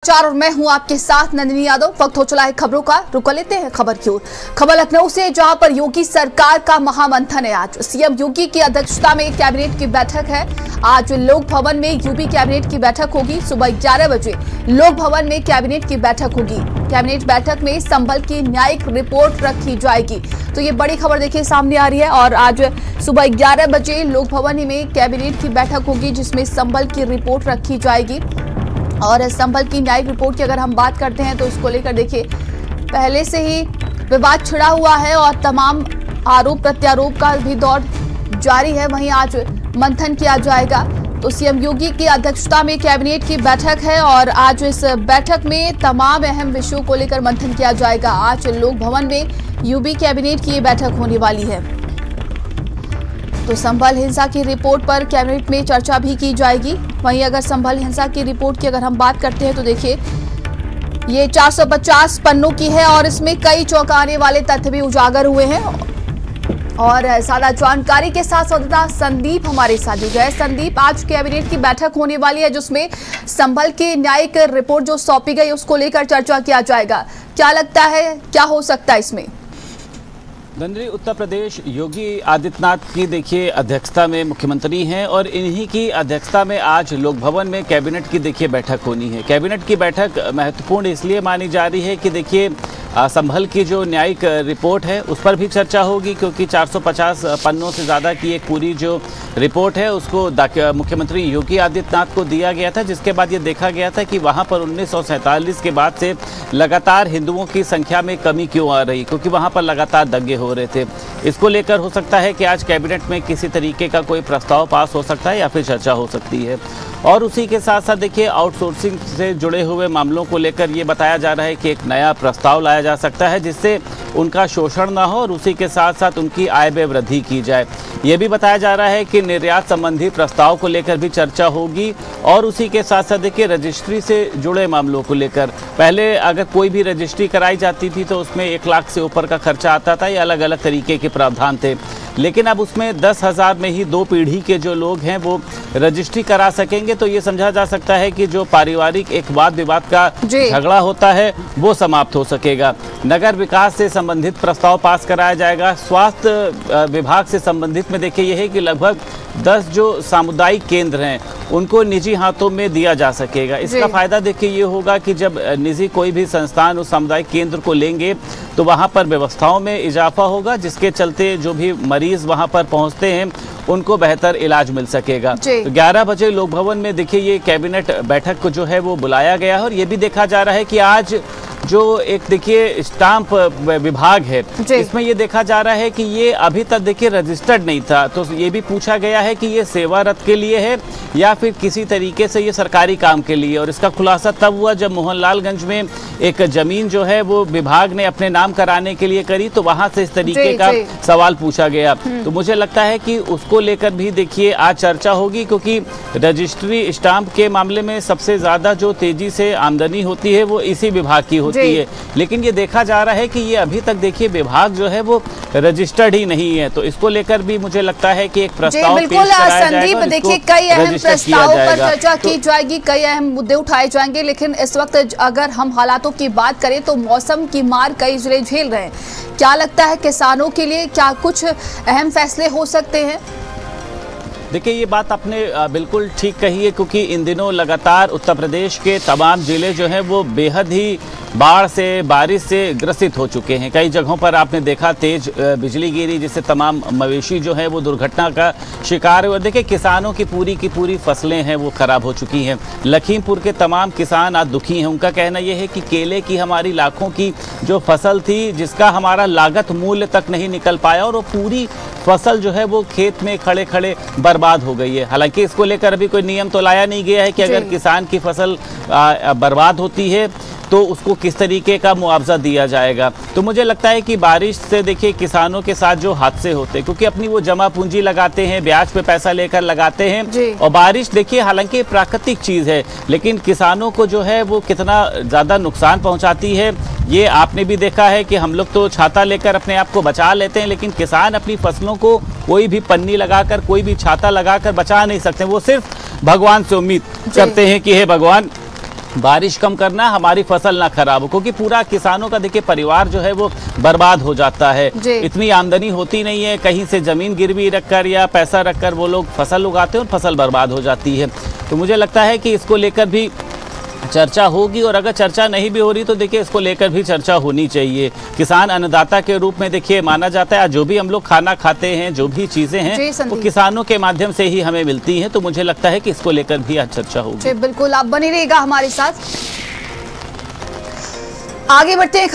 समाचार और मैं हूं आपके साथ नंदिनी यादव। वक्त हो चला है खबरों का, रुक लेते हैं खबर की ओर। खबर लखनऊ से, जहां पर योगी सरकार का महामंथन है। आज सीएम योगी की अध्यक्षता में कैबिनेट की बैठक है। आज लोक भवन में यूपी कैबिनेट की बैठक होगी। सुबह 11 बजे लोक भवन में कैबिनेट की बैठक होगी। कैबिनेट बैठक में संभल की न्यायिक रिपोर्ट रखी जाएगी। तो ये बड़ी खबर देखिए सामने आ रही है। और आज सुबह 11 बजे लोक भवन में कैबिनेट की बैठक होगी, जिसमें संभल की रिपोर्ट रखी जाएगी। और संभल की न्यायिक रिपोर्ट की अगर हम बात करते हैं तो इसको लेकर देखिए पहले से ही विवाद छिड़ा हुआ है और तमाम आरोप प्रत्यारोप का भी दौर जारी है। वहीं आज मंथन किया जाएगा। तो सीएम योगी की अध्यक्षता में कैबिनेट की बैठक है और आज इस बैठक में तमाम अहम विषयों को लेकर मंथन किया जाएगा। आज लोक भवन में यूपी कैबिनेट की बैठक होने वाली है। तो संभल हिंसा की रिपोर्ट पर कैबिनेट में चर्चा भी की जाएगी। वहीं अगर संभल हिंसा की रिपोर्ट की अगर हम बात करते हैं तो देखिए ये 450 पन्नों की है और इसमें कई चौंकाने वाले तथ्य भी उजागर हुए हैं। और ज्यादा जानकारी के साथ संवाददाता संदीप हमारे साथ जुड़ गए। संदीप, आज कैबिनेट की बैठक होने वाली है जिसमें संभल की न्यायिक रिपोर्ट जो सौंपी गई उसको लेकर चर्चा किया जाएगा। क्या लगता है क्या हो सकता है इसमें? नंदिनी, उत्तर प्रदेश योगी आदित्यनाथ की देखिए अध्यक्षता में मुख्यमंत्री हैं और इन्हीं की अध्यक्षता में आज लोक भवन में कैबिनेट की देखिए बैठक होनी है। कैबिनेट की बैठक महत्वपूर्ण इसलिए मानी जा रही है कि देखिए संभल की जो न्यायिक रिपोर्ट है उस पर भी चर्चा होगी, क्योंकि 450 पन्नों से ज़्यादा की एक पूरी जो रिपोर्ट है उसको मुख्यमंत्री योगी आदित्यनाथ को दिया गया था, जिसके बाद ये देखा गया था कि वहाँ पर 1947 के बाद से लगातार हिंदुओं की संख्या में कमी क्यों आ रही, क्योंकि वहाँ पर लगातार दंगे हो रहे थे। इसको लेकर हो सकता है कि आज कैबिनेट में किसी तरीके का कोई प्रस्ताव पास हो सकता है या फिर चर्चा हो सकती है। और उसी के साथ साथ देखिए आउटसोर्सिंग से जुड़े हुए मामलों को लेकर ये बताया जा रहा है कि एक नया प्रस्ताव लाया जा सकता है जिससे उनका शोषण ना हो और उसी के साथ साथ उनकी आय में वृद्धि की जाए। ये भी बताया जा रहा है कि निर्यात संबंधी प्रस्ताव को लेकर भी चर्चा होगी। और उसी के साथ साथ देखिए रजिस्ट्री से जुड़े मामलों को लेकर, पहले अगर कोई भी रजिस्ट्री कराई जाती थी तो उसमें 1 लाख से ऊपर का खर्चा आता था। ये अलग अलग तरीके के प्रावधान थे, लेकिन अब उसमें 10,000 में ही 2 पीढ़ी के जो लोग हैं वो रजिस्ट्री करा सकेंगे। तो ये समझा जा सकता है कि जो पारिवारिक एक वाद विवाद का झगड़ा होता है वो समाप्त हो सकेगा। नगर विकास से संबंधित प्रस्ताव पास कराया जाएगा। स्वास्थ्य विभाग से संबंधित में देखिए ये है कि लगभग 10 जो सामुदायिक केंद्र हैं उनको निजी हाथों में दिया जा सकेगा। इसका फायदा देखिए ये होगा कि जब निजी कोई भी संस्थान उस सामुदायिक केंद्र को लेंगे तो वहां पर व्यवस्थाओं में इजाफा होगा, जिसके चलते जो भी मरीज वहां पर पहुंचते हैं उनको बेहतर इलाज मिल सकेगा। तो 11 बजे लोक भवन में देखिए ये कैबिनेट बैठक को जो है वो बुलाया गया है। और ये भी देखा जा रहा है कि आज जो एक देखिए स्टाम्प विभाग है इसमें ये देखा जा रहा है कि ये अभी तक देखिए रजिस्टर्ड नहीं था। तो ये भी पूछा गया है कि ये सेवारत के लिए है या फिर किसी तरीके से ये सरकारी काम के लिए। और इसका खुलासा तब हुआ जब मोहनलालगंज में एक जमीन जो है वो विभाग ने अपने नाम कराने के लिए करी, तो वहां से इस तरीके का सवाल पूछा गया। तो मुझे लगता है कि उसको लेकर भी देखिए आज चर्चा होगी, क्योंकि रजिस्ट्री स्टाम्प के मामले में सबसे ज्यादा जो तेजी से आमदनी होती है वो इसी विभाग की होती है। लेकिन ये देखा जा रहा है कि ये अभी तक देखिए विभाग जो है वो रजिस्टर्ड ही नहीं है। तो इसको लेकर भी मुझे लगता है कि एक प्रस्ताव पेश कराया जाएगा। देखिए कई अहम प्रस्तावों पर चर्चा की जाएगी, कई अहम मुद्दे उठाए जाएंगे। लेकिन इस वक्त अगर हम हालातों की बात करें तो मौसम की मार कई जिले झेल रहे हैं। क्या लगता है किसानों के लिए क्या कुछ अहम फैसले हो सकते हैं? देखिए ये बात आपने बिल्कुल ठीक कही है, क्योंकि इन दिनों लगातार उत्तर प्रदेश के तमाम जिले जो हैं वो बेहद ही बाढ़ से बारिश से ग्रसित हो चुके हैं। कई जगहों पर आपने देखा तेज बिजली गिरी, जिससे तमाम मवेशी जो है वो दुर्घटना का शिकार हुए। देखिए किसानों की पूरी फसलें हैं वो खराब हो चुकी हैं। लखीमपुर के तमाम किसान आज दुखी हैं। उनका कहना यह है कि केले की हमारी लाखों की जो फसल थी जिसका हमारा लागत मूल्य तक नहीं निकल पाया और वो पूरी फसल जो है वो खेत में खड़े खड़े बर्बाद हो गई है। हालांकि इसको लेकर अभी कोई नियम तो लाया नहीं गया है कि अगर किसान की फसल बर्बाद होती है तो उसको किस तरीके का मुआवजा दिया जाएगा। तो मुझे लगता है कि बारिश से देखिए किसानों के साथ जो हादसे होते हैं, क्योंकि अपनी वो जमा पूंजी लगाते हैं, ब्याज पे पैसा लेकर लगाते हैं, और बारिश देखिए हालांकि प्राकृतिक चीज है लेकिन किसानों को जो है वो कितना ज्यादा नुकसान पहुंचाती है ये आपने भी देखा है कि हम लोग तो छाता लेकर अपने आप को बचा लेते हैं, लेकिन किसान अपनी फसलों को कोई भी पन्नी लगाकर कोई भी छाता लगाकर बचा नहीं सकते। वो सिर्फ भगवान से उम्मीद करते हैं कि हे भगवान बारिश कम करना, हमारी फसल ना खराब हो, क्योंकि पूरा किसानों का देखिए परिवार जो है वो बर्बाद हो जाता है। इतनी आमदनी होती नहीं है, कहीं से जमीन गिरवी रखकर या पैसा रखकर वो लोग फसल उगाते हैं और फसल बर्बाद हो जाती है। तो मुझे लगता है कि इसको लेकर भी चर्चा होगी, और अगर चर्चा नहीं भी हो रही तो देखिए इसको लेकर भी चर्चा होनी चाहिए। किसान अन्नदाता के रूप में देखिए माना जाता है, जो भी हम लोग खाना खाते हैं, जो भी चीजें हैं वो किसानों के माध्यम से ही हमें मिलती हैं। तो मुझे लगता है कि इसको लेकर भी आज चर्चा होगी। बिल्कुल, आप बने रहिएगा हमारे साथ। आगे बढ़ते हैं।